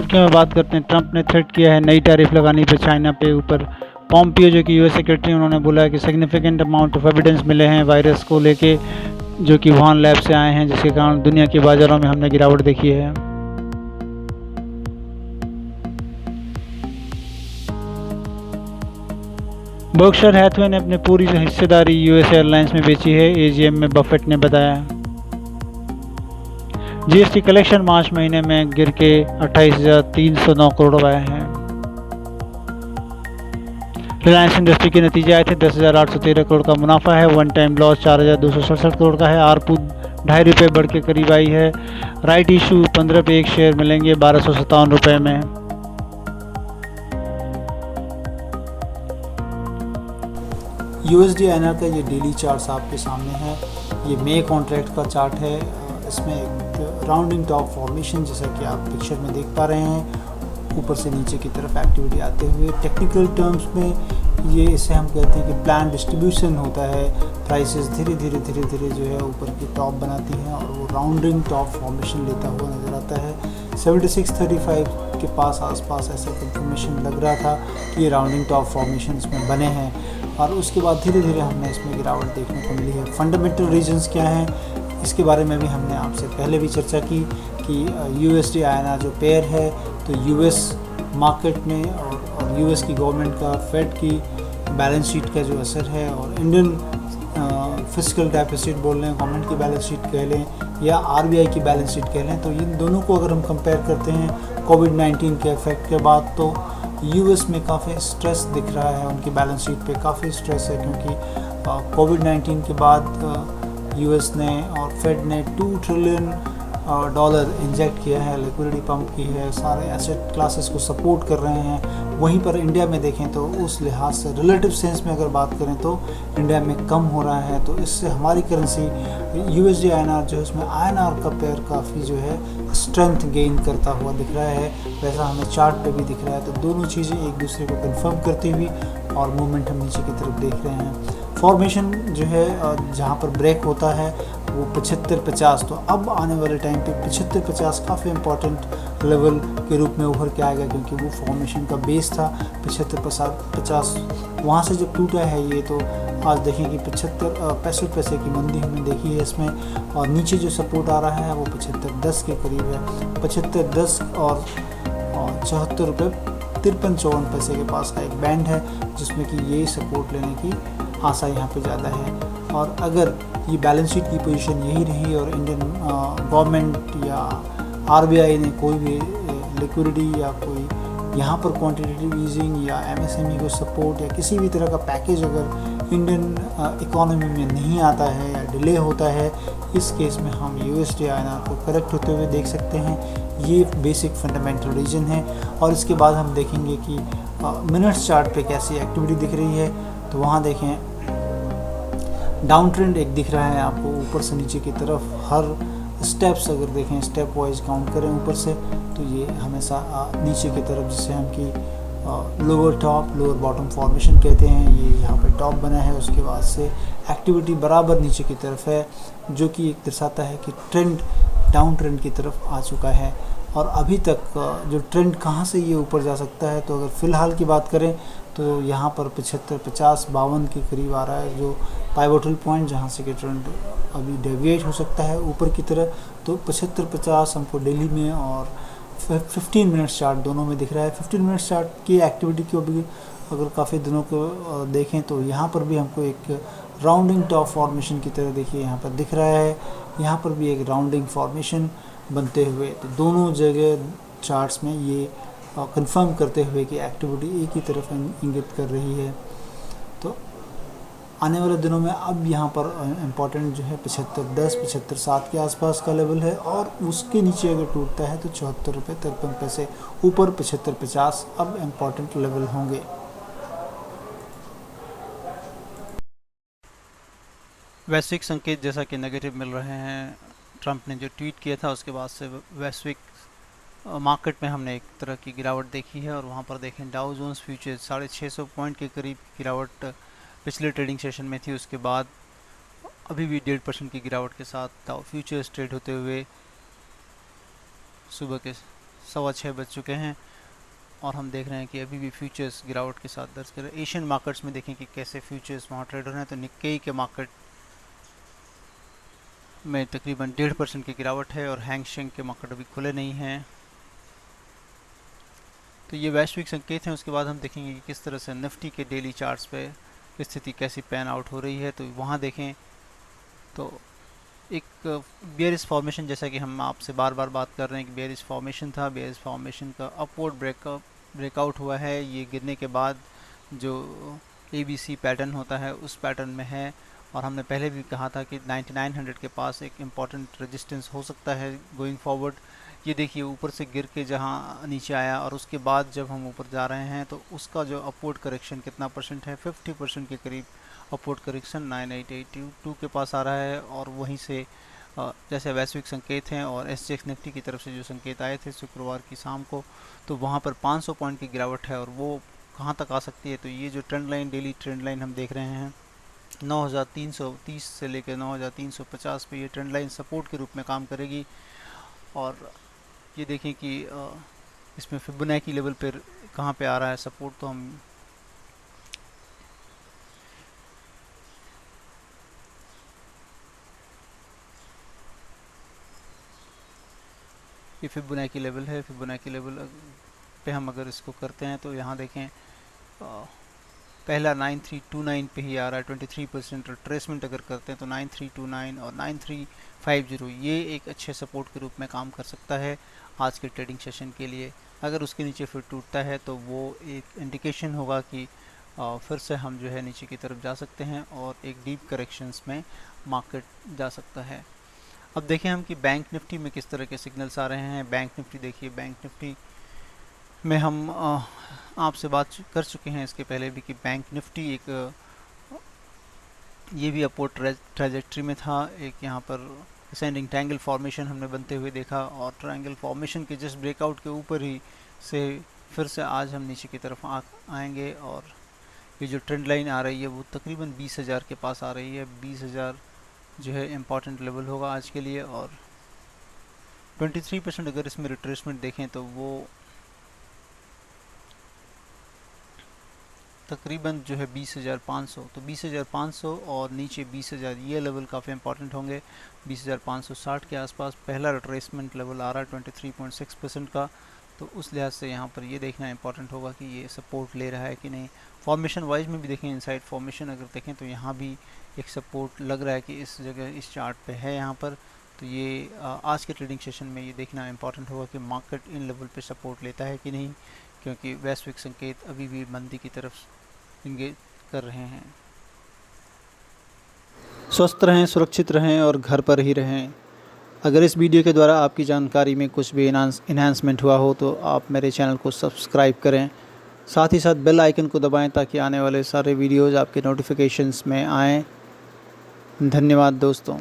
सुर्खियों में बात करते हैं, ट्रंप ने थ्रेट किया है नई टैरिफ लगाने पर चाइना पे ऊपर। पॉम्पियो जो कि यूएस सेक्रेटरी, उन्होंने बोला है कि सिग्निफिकेंट अमाउंट ऑफ एविडेंस मिले हैं वायरस को लेके जो कि वुहान लैब से आए हैं, जिसके कारण दुनिया के बाज़ारों में हमने गिरावट देखी है। बर्कशायर हैथवे ने अपनी पूरी हिस्सेदारी यूएस एयरलाइंस में बेची है, एजीएम में बफेट ने बताया। जीएसटी कलेक्शन मार्च महीने में गिर के 28,309 करोड़ आए हैं। रिलायंस इंडस्ट्री के नतीजे आए थे, 10,813 करोड़ का मुनाफा है। वन टाइम लॉस 4,267 करोड़ का है। आरपू ₹2.5 बढ़ के करीब आई है। राइट इशू 15 पे एक शेयर मिलेंगे 1,257 रुपये में। USD/INR का ये डेली चार्ट आपके सामने है। ये मे कॉन्ट्रैक्ट का चार्ट है। इसमें एक राउंडिंग टॉप फॉर्मेशन जैसा कि आप पिक्चर में देख पा रहे हैं, ऊपर से नीचे की तरफ एक्टिविटी आते हुए। टेक्निकल टर्म्स में ये इसे हम कहते हैं कि प्लान डिस्ट्रीब्यूशन होता है। प्राइसेस धीरे धीरे जो है ऊपर की टॉप बनाती हैं और वो राउंडिंग टॉप फॉर्मेशन लेता हुआ नज़र आता है। 7635 के आसपास ऐसा कंफर्मेशन लग रहा था कि ये राउंडिंग टॉप फॉर्मेशन इसमें बने हैं और उसके बाद धीरे धीरे हमने इसमें गिरावट देखने को मिली है। फंडामेंटल रीजंस क्या हैं, इसके बारे में भी हमने आपसे पहले भी चर्चा की कि USD/INR जो पेयर है, तो यूएस मार्केट में और यूएस की गवर्नमेंट का फेड की बैलेंस शीट का जो असर है और इंडियन फिस्कल डेफिसिट बोल लें, गवर्नमेंट की बैलेंस शीट कह लें या आरबीआई की बैलेंस शीट कह लें, तो इन दोनों को अगर हम कंपेयर करते हैं कोविड-19 के इफेक्ट के बाद, तो यूएस में काफ़ी स्ट्रेस दिख रहा है। उनकी बैलेंस शीट पे काफ़ी स्ट्रेस है क्योंकि कोविड-19 के बाद यूएस ने और फेड ने $2 ट्रिलियन इंजेक्ट किया है, लिक्विडिटी पंप की है, सारे एसेट क्लासेस को सपोर्ट कर रहे हैं। वहीं पर इंडिया में देखें तो उस लिहाज से रिलेटिव सेंस में अगर बात करें तो इंडिया में कम हो रहा है, तो इससे हमारी करेंसी USD/INR जो है उसमें INR का पेयर काफ़ी जो है स्ट्रेंथ गेन करता हुआ दिख रहा है। वैसा हमें चार्ट पे भी दिख रहा है। तो दोनों चीज़ें एक दूसरे को कंफर्म करती हुई और मूवमेंट हम नीचे की तरफ देख रहे हैं। फॉर्मेशन जो है जहाँ पर ब्रेक होता है वो 75-50, तो अब आने वाले टाइम पे 75-50 काफ़ी इंपॉर्टेंट लेवल के रूप में उभर के आएगा क्योंकि वो फॉर्मेशन का बेस था 75-50। वहाँ से जब टूटा है ये, तो आज देखें कि 65 पैसे की मंदी हमने देखी है इसमें, और नीचे जो सपोर्ट आ रहा है वो 75.10 के करीब है। 75.10 और 74.53-54 के पास का एक बैंड है जिसमें कि ये सपोर्ट लेने की आशा यहाँ पे ज़्यादा है। और अगर ये बैलेंस शीट की पोजीशन यही रही और इंडियन गवर्नमेंट या आरबीआई ने कोई भी लिक्विडिटी या कोई यहाँ पर क्वांटिटेटिव ईजिंग या एमएसएमई को सपोर्ट या किसी भी तरह का पैकेज अगर इंडियन इकोनॉमी में नहीं आता है या डिले होता है, इस केस में हम USD/INR को करेक्ट होते हुए देख सकते हैं। ये बेसिक फंडामेंटल रीजन है। और इसके बाद हम देखेंगे कि मिनट्स चार्ट पे कैसी एक्टिविटी दिख रही है। तो वहाँ देखें डाउन ट्रेंड एक दिख रहा है आपको ऊपर से नीचे की तरफ। हर स्टेप्स अगर देखें, स्टेप वाइज काउंट करें ऊपर से, तो ये हमेशा नीचे की तरफ जिसे हम कि lower top lower bottom formation कहते हैं, ये यहाँ पे टॉप बना है। उसके बाद से एक्टिविटी बराबर नीचे की तरफ है जो कि एक दर्शाता है कि ट्रेंड डाउन ट्रेंड की तरफ आ चुका है। और अभी तक जो ट्रेंड कहाँ से ये ऊपर जा सकता है, तो अगर फ़िलहाल की बात करें तो यहाँ पर 75-50-52 के करीब आ रहा है जो पाइवोटल पॉइंट, जहाँ से कि ट्रेंड अभी डेविएट हो सकता है ऊपर की तरह। तो 75-50 हमको डेली में और 15 मिनट्स चार्ट दोनों में दिख रहा है। 15 मिनट्स चार्ट की एक्टिविटी को भी अगर काफ़ी दिनों को देखें तो यहाँ पर भी हमको एक राउंडिंग टॉप फॉर्मेशन की तरह देखिए यहाँ पर दिख रहा है। यहाँ पर भी एक राउंडिंग फॉर्मेशन बनते हुए, तो दोनों जगह चार्ट्स में ये कंफर्म करते हुए कि एक्टिविटी एक ही तरफ इंगित कर रही है। तो आने वाले दिनों में अब यहाँ पर इम्पॉर्टेंट जो है 75-10 75-7 के आसपास का लेवल है और उसके नीचे अगर टूटता है तो 74 रुपये 53 पैसे, ऊपर 75-50 अब इम्पॉर्टेंट लेवल होंगे। वैश्विक संकेत जैसा कि नेगेटिव मिल रहे हैं। ट्रंप ने जो ट्वीट किया था उसके बाद से वैश्विक मार्केट में हमने एक तरह की गिरावट देखी है। और वहाँ पर देखें डाउ जोन्स फ्यूचर्स 650 पॉइंट के करीब गिरावट पिछले ट्रेडिंग सेशन में थी। उसके बाद अभी भी 1.5% की गिरावट के साथ डाउ फ्यूचर्स ट्रेड होते हुए सुबह के 6:15 बज चुके हैं और हम देख रहे हैं कि अभी भी फ्यूचर्स गिरावट के साथ दर्ज कर रहे हैं। एशियन मार्केट्स में देखें कि कैसे फ्यूचर्स वहाँ ट्रेड हो रहे हैं, तो निक्केई के मार्केट में तकरीबन 1.5% की गिरावट है और हैंगसेंग के मार्केट अभी खुले नहीं हैं। तो ये वैश्विक संकेत हैं। उसके बाद हम देखेंगे कि किस तरह से निफ्टी के डेली चार्ट्स पे स्थिति कैसी पैन आउट हो रही है। तो वहाँ देखें तो एक बेयरिश फॉर्मेशन, जैसा कि हम आपसे बार बार बात कर रहे हैं कि बेयरिश फॉर्मेशन था, बेयरिश फॉर्मेशन का अपवर्ड ब्रेकआउट हुआ है। ये गिरने के बाद जो ABC पैटर्न होता है उस पैटर्न में है, और हमने पहले भी कहा था कि 9900 के पास एक इम्पॉर्टेंट रेजिस्टेंस हो सकता है गोइंग फॉरवर्ड। ये देखिए ऊपर से गिर के जहाँ नीचे आया और उसके बाद जब हम ऊपर जा रहे हैं तो उसका जो अपवर्ड करेक्शन कितना परसेंट है, 50% के करीब अपवर्ड करेक्शन 9882 के पास आ रहा है। और वहीं से जैसे वैश्विक संकेत हैं और SGX निफ्टी की तरफ से जो संकेत आए थे शुक्रवार की शाम को, तो वहाँ पर 500 पॉइंट की गिरावट है। और वो कहाँ तक आ सकती है, तो ये जो trend line, daily trend line हम देख रहे हैं 9330 से लेकर 9350 पे ये ट्रेंड लाइन सपोर्ट के रूप में काम करेगी। और ये देखें कि इसमें फिबोनाची लेवल पर कहाँ पे आ रहा है सपोर्ट, तो हम ये फिबोनाची लेवल है। फिबोनाची लेवल पे हम अगर इसको करते हैं तो यहाँ देखें पहला 9329 पे ही आ रहा है 23%। रिट्रेसमेंट अगर करते हैं तो 9329 और 9350 ये एक अच्छे सपोर्ट के रूप में काम कर सकता है आज के ट्रेडिंग सेशन के लिए। अगर उसके नीचे फिर टूटता है तो वो एक इंडिकेशन होगा कि फिर से हम जो है नीचे की तरफ जा सकते हैं और एक डीप करेक्शंस में मार्केट जा सकता है। अब देखें हम कि बैंक निफ्टी में किस तरह के सिग्नल्स आ रहे हैं। बैंक निफ्टी देखिए, बैंक निफ्टी में हम आपसे बात कर चुके हैं इसके पहले भी कि बैंक निफ्टी एक ये भी अपवर्ड ट्रैजेक्टरी में था। एक यहाँ पर असेंडिंग ट्रायंगल फॉर्मेशन हमने बनते हुए देखा और ट्रायंगल फॉर्मेशन के जस्ट ब्रेकआउट के ऊपर ही से फिर से आज हम नीचे की तरफ आएंगे। और ये जो ट्रेंड लाइन आ रही है वो तकरीबन 20,000 के पास आ रही है। 20,000 जो है इम्पॉर्टेंट लेवल होगा आज के लिए। और 23% अगर इसमें रिट्रेसमेंट देखें तो वो तकरीबन जो है 20,500, तो 20,500 और नीचे 20,000 ये लेवल काफ़ी इंपॉर्टेंट होंगे। 20,560 के आसपास पहला रिट्रेसमेंट लेवल आ रहा है 23.6% का, तो उस लिहाज से यहाँ पर ये देखना इंपॉर्टेंट होगा कि ये सपोर्ट ले रहा है कि नहीं। फॉर्मेशन वाइज में भी देखें, इनसाइड फॉर्मेशन अगर देखें तो यहाँ भी एक सपोर्ट लग रहा है कि इस जगह इस चार्ट पे है यहाँ पर। तो ये आज के ट्रेडिंग सेशन में ये देखना इंपॉर्टेंट होगा कि मार्केट इन लेवल पे सपोर्ट लेता है कि नहीं, क्योंकि वैश्विक संकेत अभी भी मंदी की तरफ इंगेज कर रहे हैं। स्वस्थ रहें, सुरक्षित रहें और घर पर ही रहें। अगर इस वीडियो के द्वारा आपकी जानकारी में कुछ भी इन्हांसमेंट हुआ हो तो आप मेरे चैनल को सब्सक्राइब करें, साथ ही साथ बेल आइकन को दबाएं ताकि आने वाले सारे वीडियोज़ आपके नोटिफिकेशंस में आएँ। धन्यवाद दोस्तों।